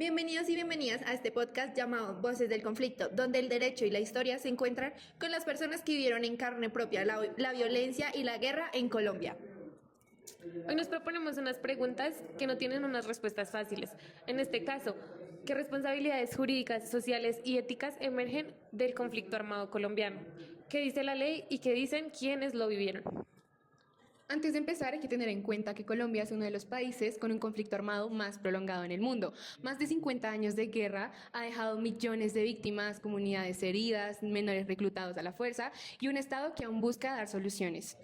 Bienvenidos y bienvenidas a este podcast llamado Voces del Conflicto, donde el derecho y la historia se encuentran con las personas que vivieron en carne propia la violencia y la guerra en Colombia. Hoy nos proponemos unas preguntas que no tienen unas respuestas fáciles. En este caso, ¿qué responsabilidades jurídicas, sociales y éticas emergen del conflicto armado colombiano? ¿Qué dice la ley y qué dicen quienes lo vivieron? Antes de empezar, hay que tener en cuenta que Colombia es uno de los países con un conflicto armado más prolongado en el mundo. Más de 50 años de guerra ha dejado millones de víctimas, comunidades heridas, menores reclutados a la fuerza y un Estado que aún busca dar soluciones.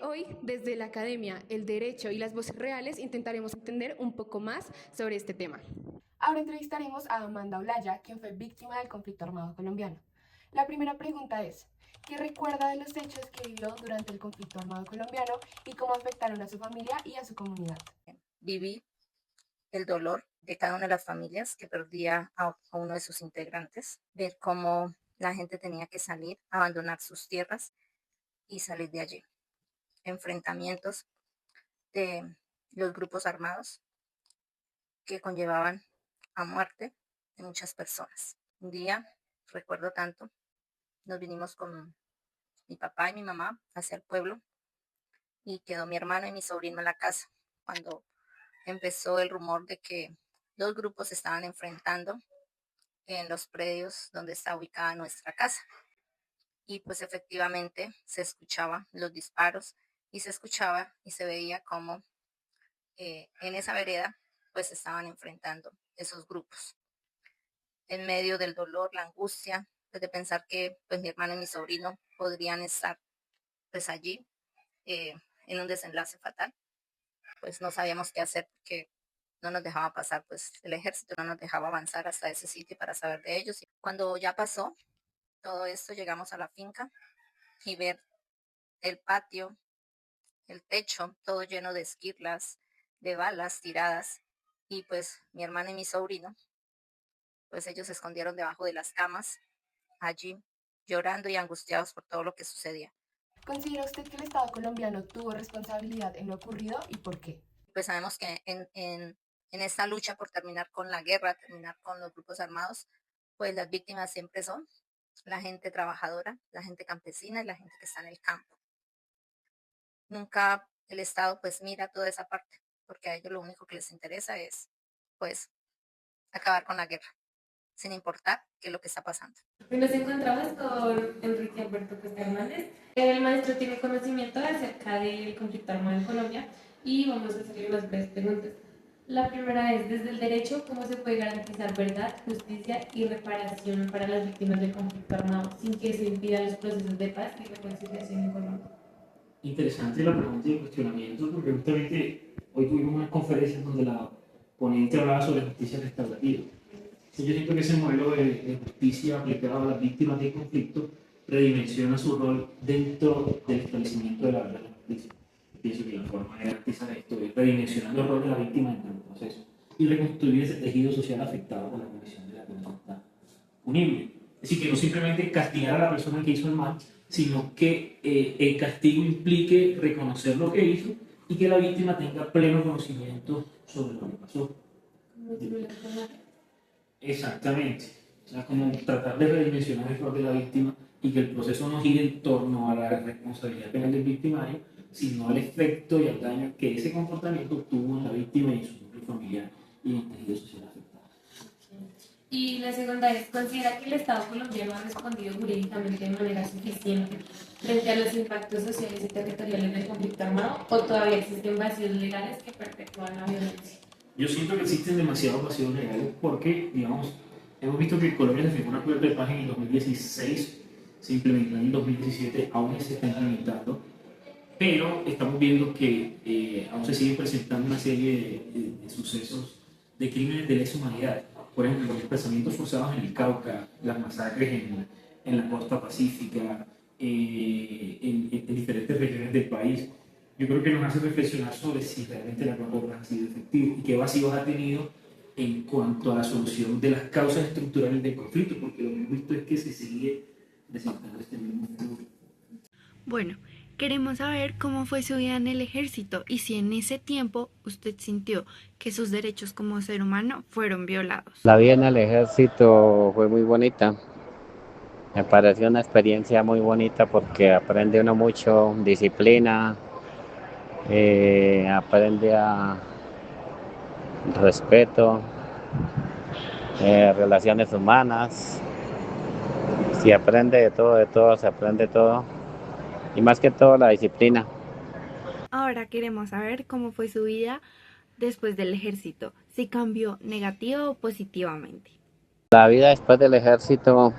Hoy, desde la academia, el derecho y las voces reales, intentaremos entender un poco más sobre este tema. Ahora entrevistaremos a Amanda Olaya, quien fue víctima del conflicto armado colombiano. La primera pregunta es, ¿qué recuerda de los hechos que vivió durante el conflicto armado colombiano y cómo afectaron a su familia y a su comunidad? Viví el dolor de cada una de las familias que perdía a uno de sus integrantes, ver cómo la gente tenía que salir, abandonar sus tierras y salir de allí. Enfrentamientos de los grupos armados que conllevaban a muerte de muchas personas. Un día, recuerdo tanto, nos vinimos con mi papá y mi mamá hacia el pueblo y quedó mi hermano y mi sobrino en la casa cuando empezó el rumor de que dos grupos se estaban enfrentando en los predios donde está ubicada nuestra casa. Y pues efectivamente se escuchaban los disparos y se escuchaba y se veía como en esa vereda pues se estaban enfrentando esos grupos. En medio del dolor, la angustia, pues, de pensar que pues mi hermano y mi sobrino podrían estar pues allí eh, en un desenlace fatal, pues no sabíamos qué hacer porque no nos dejaba pasar, pues el ejército no nos dejaba avanzar hasta ese sitio para saber de ellos. Y cuando ya pasó todo esto, llegamos a la finca y ver el patio, el techo, todo lleno de esquirlas, de balas tiradas. Y pues mi hermano y mi sobrino, pues ellos se escondieron debajo de las camas, allí, llorando y angustiados por todo lo que sucedía. ¿Considera usted que el Estado colombiano tuvo responsabilidad en lo ocurrido y por qué? Pues sabemos que en esta lucha por terminar con la guerra, terminar con los grupos armados, pues las víctimas siempre son la gente trabajadora, la gente campesina y la gente que está en el campo. Nunca el Estado pues mira toda esa parte, porque a ellos lo único que les interesa es pues acabar con la guerra, sin importar qué es lo que está pasando. Hoy nos encontramos con Enrique Alberto Costa Hernández. El maestro tiene conocimiento acerca del conflicto armado en Colombia y vamos a hacerle unas breves preguntas. La primera es, desde el derecho, ¿cómo se puede garantizar verdad, justicia y reparación para las víctimas del conflicto armado sin que se impidan los procesos de paz y reconciliación en Colombia? Interesante la pregunta y el cuestionamiento, porque justamente hoy tuvimos una conferencia donde la ponente hablaba sobre justicia restaurativa. Y yo siento que ese modelo de justicia aplicado a las víctimas del conflicto redimensiona su rol dentro del establecimiento de la verdad de la justicia. Pienso que la forma de garantizar esto es redimensionando el rol de la víctima dentro del proceso y reconstruir ese tejido social afectado por la comisión de la conducta punible. Es decir, que no simplemente castigar a la persona que hizo el mal, sino que el castigo implique reconocer lo que hizo y que la víctima tenga pleno conocimiento sobre lo que pasó. Exactamente. O sea, como tratar de redimensionar el rol de la víctima y que el proceso no gire en torno a la responsabilidad penal del victimario, sino al efecto y al daño que ese comportamiento tuvo en la víctima y en su núcleo familiar y en el tejido social afectado. Y la segunda es, ¿considera que el Estado colombiano ha respondido jurídicamente de manera suficiente frente a los impactos sociales y territoriales del conflicto armado o todavía existen vacíos legales que perpetúan la violencia? Yo siento que existen demasiados vacíos legales porque, digamos, hemos visto que Colombia se firmó un acuerdo de paz en el 2016, se implementó en el 2017, aún se está implementando, pero estamos viendo que aún se siguen presentando una serie de sucesos de crímenes de lesa humanidad. Por ejemplo, los desplazamientos forzados en el Cauca, las masacres en la costa pacífica, en diferentes regiones del país. Yo creo que nos hace reflexionar sobre si realmente el acuerdo ha sido efectivo y qué vacíos ha tenido en cuanto a la solución de las causas estructurales del conflicto, porque lo que hemos visto es que se sigue presentando este mismo fenómeno. Bueno, Queremos saber cómo fue su vida en el ejército y si en ese tiempo usted sintió que sus derechos como ser humano fueron violados. La vida en el ejército fue muy bonita. Me pareció una experiencia muy bonita porque aprende uno mucho disciplina, aprende a respeto, relaciones humanas. Se aprende de todo, se aprende todo. Y más que todo la disciplina. Ahora queremos saber cómo fue su vida después del ejército, si cambió negativo o positivamente. La vida después del ejército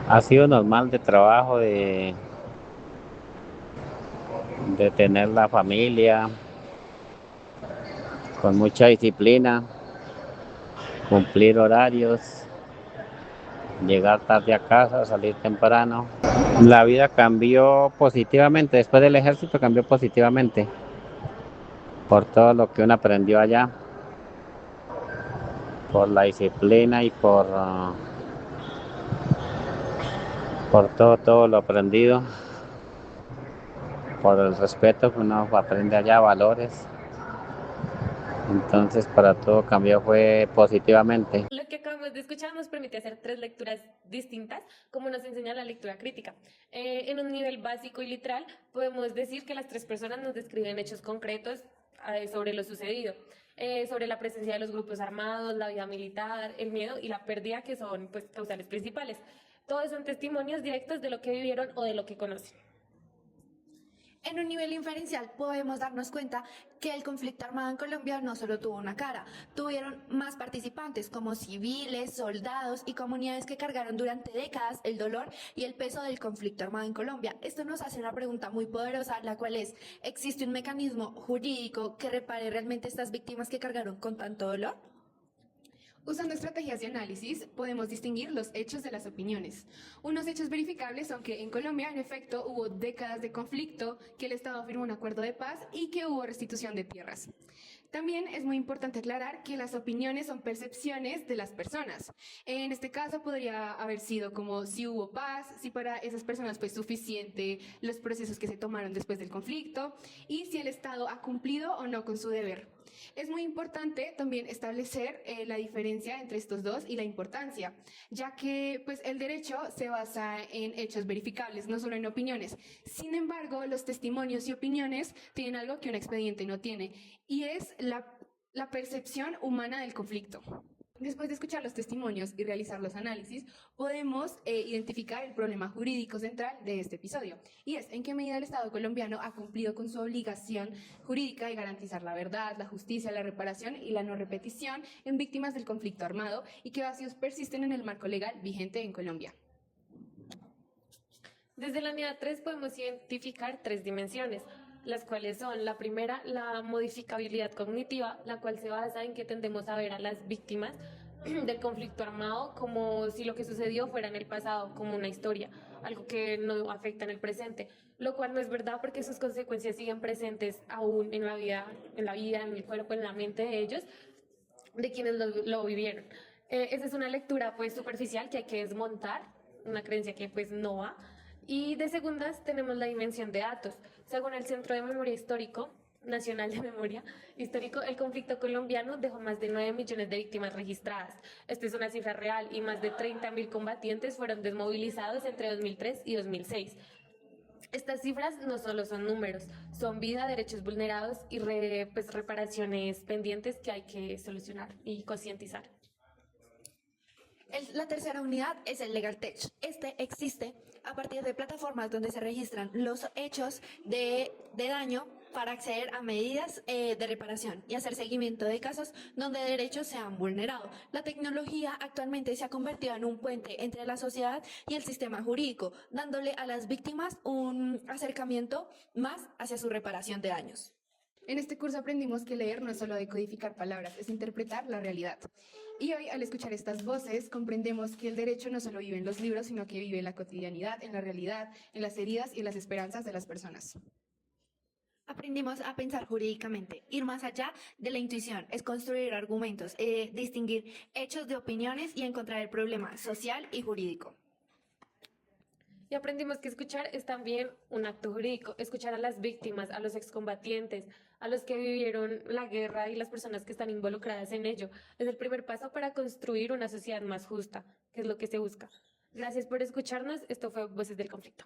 ha sido normal de trabajo, de tener la familia, con mucha disciplina, cumplir horarios, llegar tarde a casa, salir temprano. La vida cambió positivamente, después del ejército cambió positivamente, por todo lo que uno aprendió allá, por la disciplina y por todo lo aprendido, por el respeto que uno aprende allá, valores. Entonces para todo cambió fue positivamente. Lo que acabamos de escuchar nos permite hacer 3 lecturas distintas, como nos enseña la lectura crítica. En un nivel básico y literal, podemos decir que las 3 personas nos describen hechos concretos sobre lo sucedido, sobre la presencia de los grupos armados, la vida militar, el miedo y la pérdida, que son pues causales principales. Todos son testimonios directos de lo que vivieron o de lo que conocen. En un nivel inferencial podemos darnos cuenta que el conflicto armado en Colombia no solo tuvo una cara, tuvieron más participantes como civiles, soldados y comunidades que cargaron durante décadas el dolor y el peso del conflicto armado en Colombia. Esto nos hace una pregunta muy poderosa, la cual es, ¿existe un mecanismo jurídico que repare realmente estas víctimas que cargaron con tanto dolor? Usando estrategias de análisis, podemos distinguir los hechos de las opiniones. Unos hechos verificables son que en Colombia, en efecto, hubo décadas de conflicto, que el Estado firmó un acuerdo de paz y que hubo restitución de tierras. También es muy importante aclarar que las opiniones son percepciones de las personas. En este caso podría haber sido como si hubo paz, si para esas personas fue suficiente los procesos que se tomaron después del conflicto y si el Estado ha cumplido o no con su deber. Es muy importante también establecer la diferencia entre estos dos y la importancia, ya que pues, el derecho se basa en hechos verificables, no solo en opiniones. Sin embargo, los testimonios y opiniones tienen algo que un expediente no tiene, y es la percepción humana del conflicto. Después de escuchar los testimonios y realizar los análisis, podemos identificar el problema jurídico central de este episodio, y es en qué medida el Estado colombiano ha cumplido con su obligación jurídica de garantizar la verdad, la justicia, la reparación y la no repetición en víctimas del conflicto armado y qué vacíos persisten en el marco legal vigente en Colombia. Desde la unidad 3 podemos identificar 3 dimensiones, las cuales son: la primera, la modificabilidad cognitiva, la cual se basa en que tendemos a ver a las víctimas del conflicto armado como si lo que sucedió fuera en el pasado, como una historia, algo que no afecta en el presente, lo cual no es verdad porque sus consecuencias siguen presentes aún en la vida, en el cuerpo, en la mente de ellos, de quienes lo vivieron. Esa es una lectura pues superficial que hay que desmontar, una creencia que pues no va. Y de segundas tenemos la dimensión de datos. Según el Centro de Memoria Histórico, Nacional de Memoria Histórico, el conflicto colombiano dejó más de 9 millones de víctimas registradas. Esta es una cifra real y más de 30.000 combatientes fueron desmovilizados entre 2003 y 2006. Estas cifras no solo son números, son vida, derechos vulnerados y reparaciones pendientes que hay que solucionar y concientizar. La tercera unidad es el Legal Tech. Este existe a partir de plataformas donde se registran los hechos de daño para acceder a medidas de reparación y hacer seguimiento de casos donde derechos se han vulnerado. La tecnología actualmente se ha convertido en un puente entre la sociedad y el sistema jurídico, dándole a las víctimas un acercamiento más hacia su reparación de daños. En este curso aprendimos que leer no es solo decodificar palabras, es interpretar la realidad. Y hoy, al escuchar estas voces, comprendemos que el derecho no solo vive en los libros, sino que vive en la cotidianidad, en la realidad, en las heridas y en las esperanzas de las personas. Aprendimos a pensar jurídicamente, ir más allá de la intuición, es construir argumentos, distinguir hechos de opiniones y encontrar el problema social y jurídico. Y aprendimos que escuchar es también un acto jurídico, escuchar a las víctimas, a los excombatientes, a los que vivieron la guerra y las personas que están involucradas en ello. Es el primer paso para construir una sociedad más justa, que es lo que se busca. Gracias por escucharnos. Esto fue Voces del Conflicto.